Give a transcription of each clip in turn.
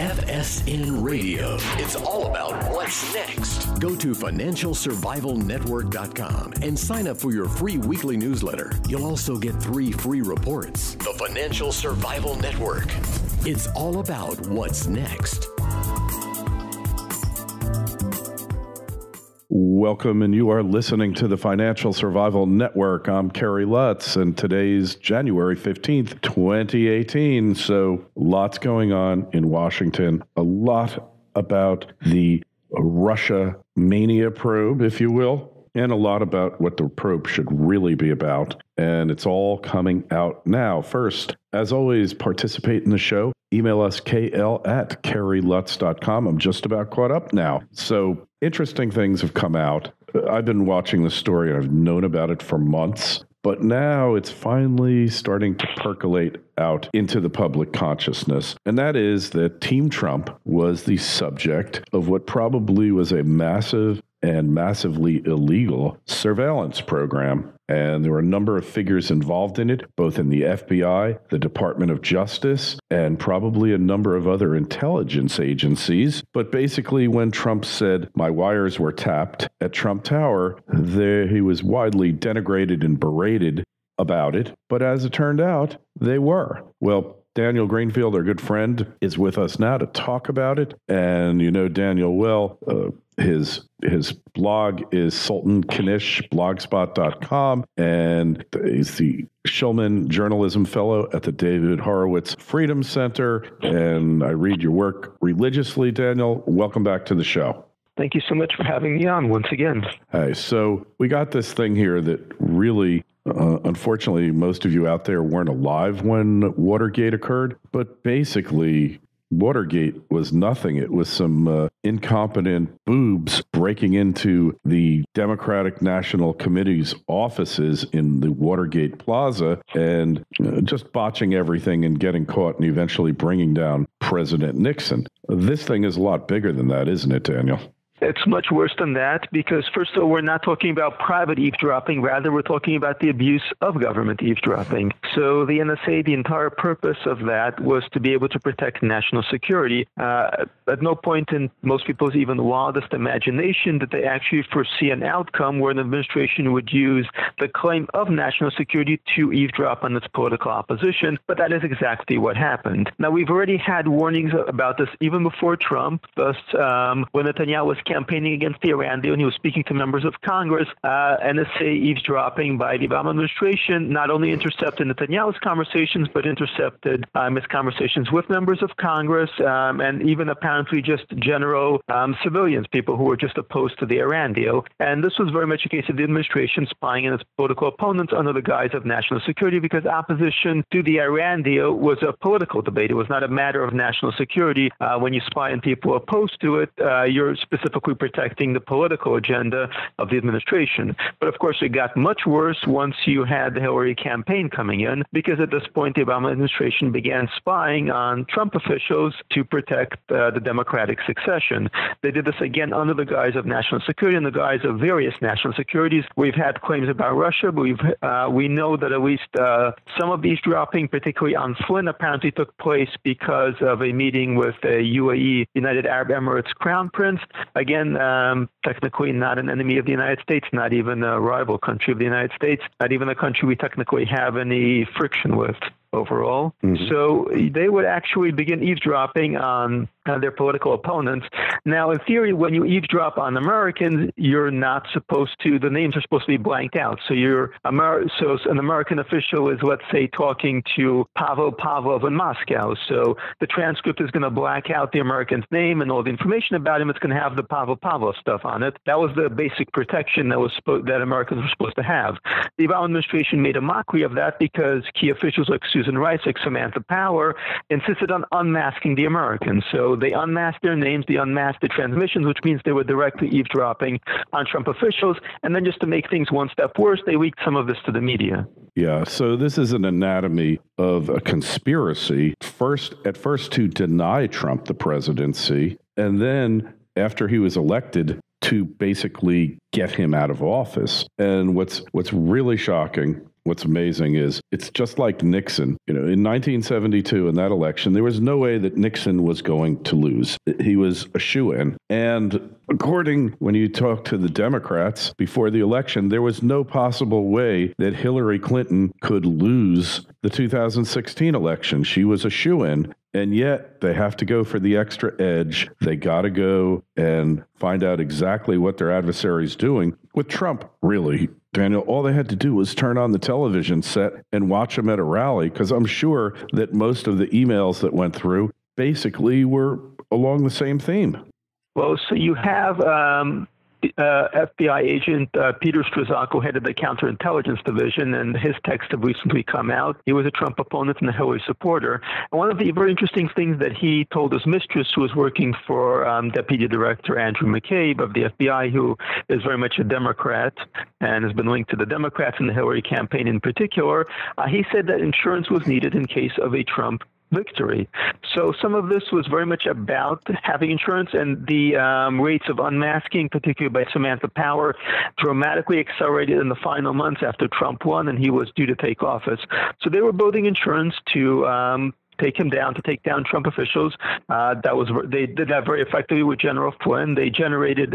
FSN Radio. It's all about what's next. Go to financialsurvivalnetwork.com and sign up for your free weekly newsletter. You'll also get 3 free reports. The Financial Survival Network. It's all about what's next. Welcome, and you are listening to the Financial Survival Network. I'm Kerry Lutz, and today's January 15th, 2018. So lots going on in Washington, a lot about the Russia mania probe, if you will, and a lot about what the probe should really be about. And it's all coming out now. First, as always, participate in the show. Email us, kl@kerrylutz.com. I'm just about caught up now. So interesting things have come out. I've been watching the story, and I've known about it for months. But now it's finally starting to percolate out into the public consciousness. And that is that Team Trump was the subject of what probably was a massive and massively illegal surveillance program. And there were a number of figures involved in it, both in the FBI, the Department of Justice, and probably a number of other intelligence agencies. But basically, when Trump said, "My wires were tapped" at Trump Tower, he was widely denigrated and berated about it. But as it turned out, they were. Well, Daniel Greenfield, our good friend, is with us now to talk about it. And you know Daniel well. His blog is sultanknishblogspot.com, and he's the Shulman Journalism Fellow at the David Horowitz Freedom Center. And I read your work religiously, Daniel. Welcome back to the show. Thank you so much for having me on once again. Hey, so we got this thing here that really, unfortunately, most of you out there weren't alive when Watergate occurred, but basically Watergate was nothing. It was some incompetent boobs breaking into the Democratic National Committee's offices in the Watergate Plaza and just botching everything and getting caught and eventually bringing down President Nixon. This thing is a lot bigger than that, isn't it, Daniel? It's much worse than that because, first of all, we're not talking about private eavesdropping. Rather, we're talking about the abuse of government eavesdropping. So the NSA, the entire purpose of that was to be able to protect national security. At no point in most people's even wildest imagination did they actually foresee an outcome where an administration would use the claim of national security to eavesdrop on its political opposition. But that is exactly what happened. Now, we've already had warnings about this even before Trump. Thus, when Netanyahu was campaigning against the Iran deal, and he was speaking to members of Congress, NSA eavesdropping by the Obama administration not only intercepted Netanyahu's conversations, but intercepted his conversations with members of Congress, and even apparently just general civilians, people who were just opposed to the Iran deal. And this was very much a case of the administration spying on its political opponents under the guise of national security, because opposition to the Iran deal was a political debate. It was not a matter of national security. When you spy on people opposed to it, you're specifically protecting the political agenda of the administration. But of course, it got much worse once you had the Hillary campaign coming in, because at this point, the Obama administration began spying on Trump officials to protect the Democratic succession. They did this again under the guise of national security, in the guise of various national securities. We've had claims about Russia, but we know that at least some of these dropping, particularly on Flynn, apparently took place because of a meeting with a UAE, United Arab Emirates Crown Prince. Again, technically not an enemy of the United States, not even a rival country of the United States, not even a country we technically have any friction with overall. Mm-hmm. So they would actually begin eavesdropping on their political opponents. Now, in theory, when you eavesdrop on Americans, you're not supposed to, the names are supposed to be blanked out. So so an American official is, let's say, talking to Pavel Pavlov in Moscow. So the transcript is going to black out the American's name and all the information about him. It's going to have the Pavel Pavlov stuff on it. That was the basic protection that Americans were supposed to have. The Obama administration made a mockery of that because key officials like Susan Rice, like Samantha Power, insisted on unmasking the Americans. So they unmasked their names, they unmasked the transmissions, which means they were directly eavesdropping on Trump officials. And then just to make things one step worse, they leaked some of this to the media. Yeah, so this is an anatomy of a conspiracy, at first to deny Trump the presidency, and then after he was elected, to basically get him out of office. And what's really shocking what's amazing is it's just like Nixon. In 1972, in that election, there was no way that Nixon was going to lose. He was a shoo-in. And when you talk to the Democrats before the election, there was no possible way that Hillary Clinton could lose the 2016 election. She was a shoo-in. And yet they have to go for the extra edge. They got to go and find out exactly what their adversary's doing. With Trump, really, Daniel, all they had to do was turn on the television set and watch him at a rally, because I'm sure that most of the emails that went through basically were along the same theme. Well, so you have FBI agent Peter Strzok, who headed the counterintelligence division, and his texts have recently come out. He was a Trump opponent and a Hillary supporter. And one of the very interesting things that he told his mistress, who was working for Deputy Director Andrew McCabe of the FBI, who is very much a Democrat and has been linked to the Democrats and the Hillary campaign in particular, he said that insurance was needed in case of a Trump victory. So some of this was very much about having insurance, and the rates of unmasking, particularly by Samantha Power, dramatically accelerated in the final months after Trump won and he was due to take office. So they were building insurance to take him down, to take down Trump officials. They did that very effectively with General Flynn. They generated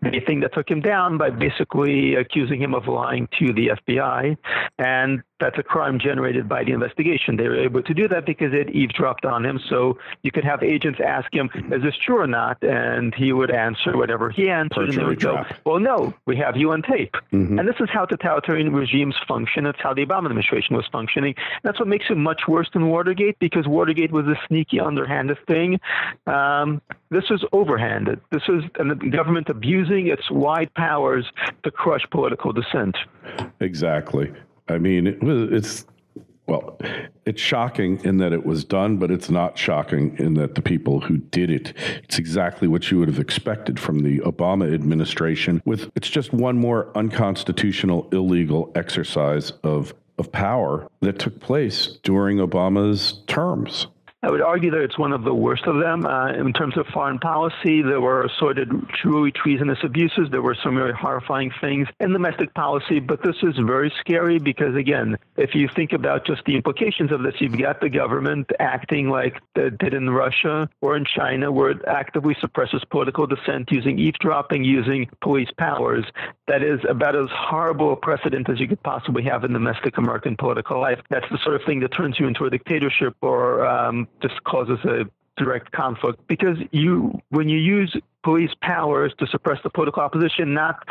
anything that took him down by basically accusing him of lying to the FBI. And that's a crime generated by the investigation. They were able to do that because it eavesdropped on him. So you could have agents ask him, is this true or not? And he would answer whatever he answered. And they would go, well, no, we have you on tape. Mm-hmm. And this is how totalitarian regimes function. That's how the Obama administration was functioning. That's what makes it much worse than Watergate, because Watergate was a sneaky, underhanded thing. This was overhanded. This was the government abusing its wide powers to crush political dissent. Exactly. I mean, it's shocking in that it was done, but it's not shocking in that the people who did it, it's exactly what you would have expected from the Obama administration. It's just one more unconstitutional, illegal exercise of power that took place during Obama's terms. I would argue that it's one of the worst of them. In terms of foreign policy, there were assorted truly treasonous abuses. There were some really horrifying things in domestic policy, but this is very scary because, again, if you think about just the implications of this, you've got the government acting like they did in Russia or in China, where it actively suppresses political dissent using eavesdropping, using police powers. That is about as horrible a precedent as you could possibly have in domestic American political life. That's the sort of thing that turns you into a dictatorship or just causes a direct conflict, because when you use police powers to suppress the political opposition, not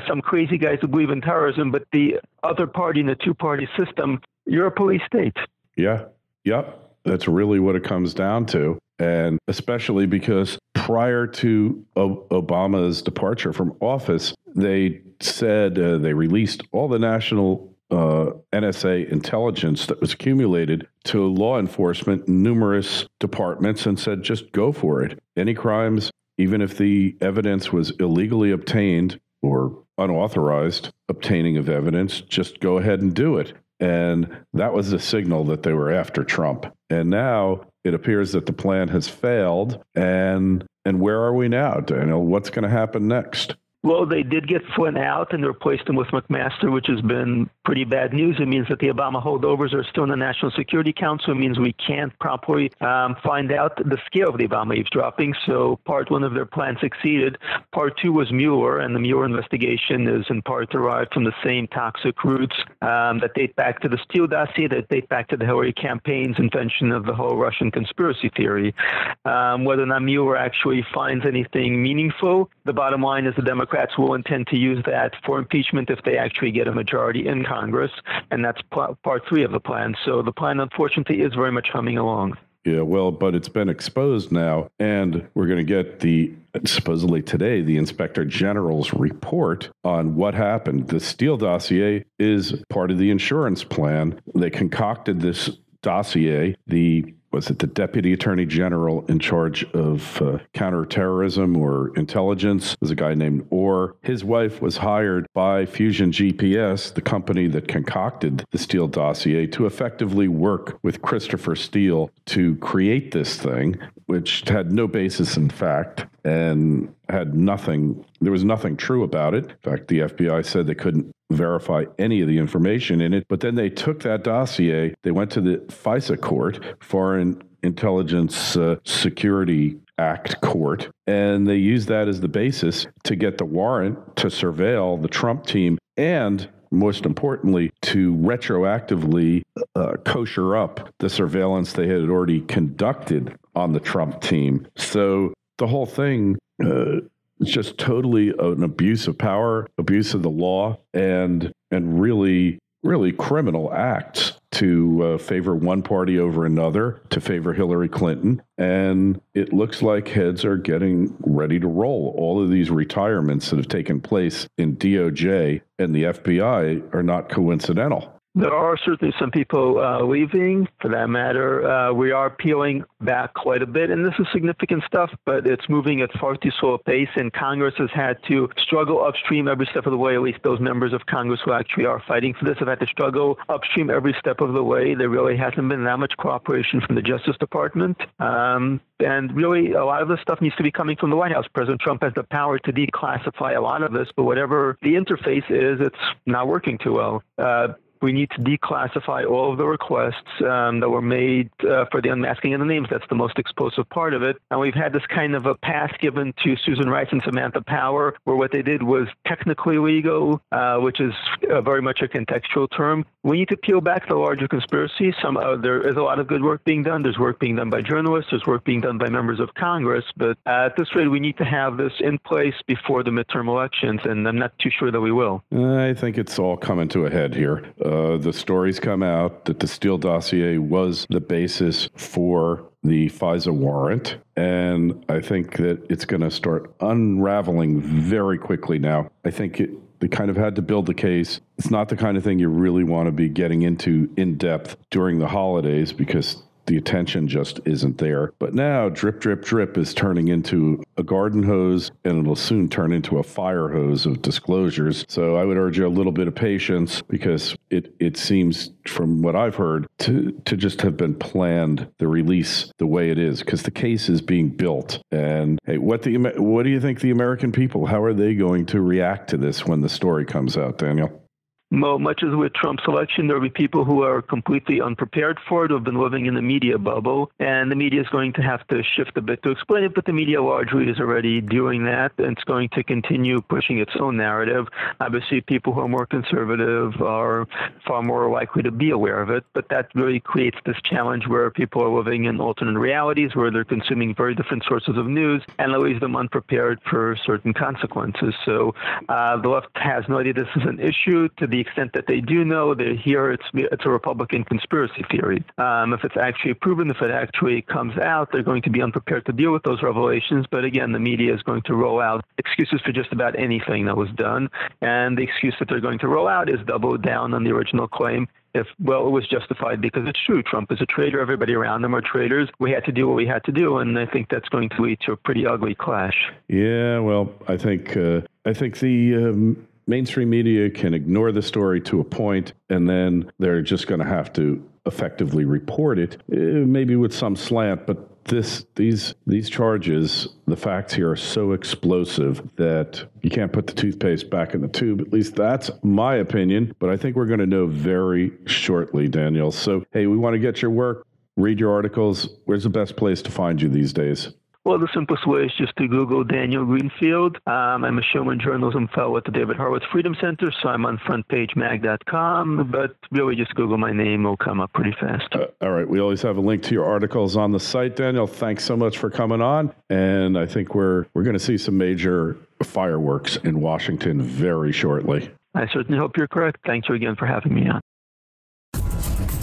some crazy guys who believe in terrorism, but the other party in the two-party system, you're a police state. Yeah. Yep. That's really what it comes down to. And especially because prior to Obama's departure from office, they said they released all the national NSA intelligence that was accumulated to law enforcement in numerous departments and said, just go for it. Any crimes, even if the evidence was illegally obtained or unauthorized obtaining of evidence, just go ahead and do it. And that was the signal that they were after Trump. And now it appears that the plan has failed. And where are we now, Daniel? What's going to happen next? Well, they did get Flynn out and replaced him with McMaster, which has been pretty bad news. It means that the Obama holdovers are still in the National Security Council. It means we can't properly find out the scale of the Obama eavesdropping. So part one of their plan succeeded. Part two was Mueller, and the Mueller investigation is in part derived from the same toxic roots that date back to the Steele dossier, that date back to the Hillary campaign's invention of the whole Russian conspiracy theory. Whether or not Mueller actually finds anything meaningful, the bottom line is the Democrats will intend to use that for impeachment if they actually get a majority in Congress, and that's part three of the plan. So the plan, unfortunately, is very much humming along. Yeah, well, but it's been exposed now, and we're going to get supposedly today, the Inspector General's report on what happened. The Steele dossier is part of the insurance plan. They concocted this dossier. Was it the Deputy Attorney General in charge of counterterrorism or intelligence? Was a guy named Orr. His wife was hired by Fusion GPS, the company that concocted the Steele dossier, to effectively work with Christopher Steele to create this thing, which had no basis in fact and had nothing. There was nothing true about it. In fact, the FBI said they couldn't verify any of the information in it. But then they took that dossier, they went to the FISA court, Foreign Intelligence Security Act court, and they used that as the basis to get the warrant to surveil the Trump team and, most importantly, to retroactively kosher up the surveillance they had already conducted on the Trump team. So the whole thing is just totally an abuse of power, abuse of the law, and really criminal acts to favor one party over another, to favor Hillary Clinton. And it looks like heads are getting ready to roll. All of these retirements that have taken place in DOJ and the FBI are not coincidental. There are certainly some people leaving. For that matter, we are peeling back quite a bit, and this is significant stuff, but it's moving at far too slow a pace, and Congress has had to struggle upstream every step of the way. At least those members of Congress who actually are fighting for this have had to struggle upstream every step of the way. There really hasn't been that much cooperation from the Justice Department. And really, a lot of this stuff needs to be coming from the White House. President Trump has the power to declassify a lot of this, but whatever the interface is, it's not working too well. We need to declassify all of the requests that were made for the unmasking of the names. That's the most explosive part of it. And we've had this kind of a pass given to Susan Rice and Samantha Power, where what they did was technically legal, which is very much a contextual term. We need to peel back the larger conspiracy. There is a lot of good work being done. There's work being done by journalists. There's work being done by members of Congress. But at this rate, we need to have this in place before the midterm elections, and I'm not too sure that we will. I think it's all coming to a head here. The stories come out that the Steele dossier was the basis for the FISA warrant, and I think that it's going to start unraveling very quickly now. I think they kind of had to build the case. It's not the kind of thing you really want to be getting into in depth during the holidays because the attention just isn't there. But now drip, drip, drip is turning into a garden hose, and it'll soon turn into a fire hose of disclosures. So I would urge you a little bit of patience because it seems, from what I've heard, to just have been planned, the release the way it is, because the case is being built. And hey, what do you think the American people, how are they going to react to this when the story comes out, Daniel? Well, much as with Trump's election, there will be people who are completely unprepared for it, who have been living in the media bubble, and the media is going to have to shift a bit to explain it, but the media largely is already doing that, and it's going to continue pushing its own narrative. Obviously, people who are more conservative are far more likely to be aware of it, but that really creates this challenge where people are living in alternate realities, where they're consuming very different sources of news, and it leaves them unprepared for certain consequences. So the left has no idea this is an issue. To the extent that they do know, they hear it's a Republican conspiracy theory. If it's actually proven, if it actually comes out, they're going to be unprepared to deal with those revelations. But again, the media is going to roll out excuses for just about anything that was done. And the excuse that they're going to roll out is double down on the original claim. It was justified because it's true. Trump is a traitor. Everybody around him are traitors. We had to do what we had to do, and I think that's going to lead to a pretty ugly clash. Yeah, well, I think the mainstream media can ignore the story to a point, and then they're just going to have to effectively report it, maybe with some slant. But these charges, the facts here are so explosive that you can't put the toothpaste back in the tube. At least that's my opinion. But I think we're going to know very shortly, Daniel. So, hey, we want to get your work, read your articles. Where's the best place to find you these days? Well, the simplest way is just to Google Daniel Greenfield. I'm a showman journalism fellow at the David Horowitz Freedom Center, so I'm on frontpagemag.com, but really just Google my name. It'll come up pretty fast. All right. We always have a link to your articles on the site, Daniel. Thanks so much for coming on. And I think we're going to see some major fireworks in Washington very shortly. I certainly hope you're correct. Thank you again for having me on.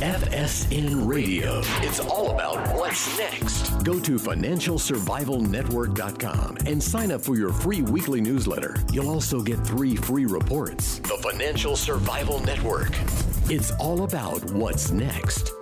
FSN Radio. It's all about what's next. Go to FinancialSurvivalNetwork.com and sign up for your free weekly newsletter. You'll also get 3 free reports. The Financial Survival Network. It's all about what's next.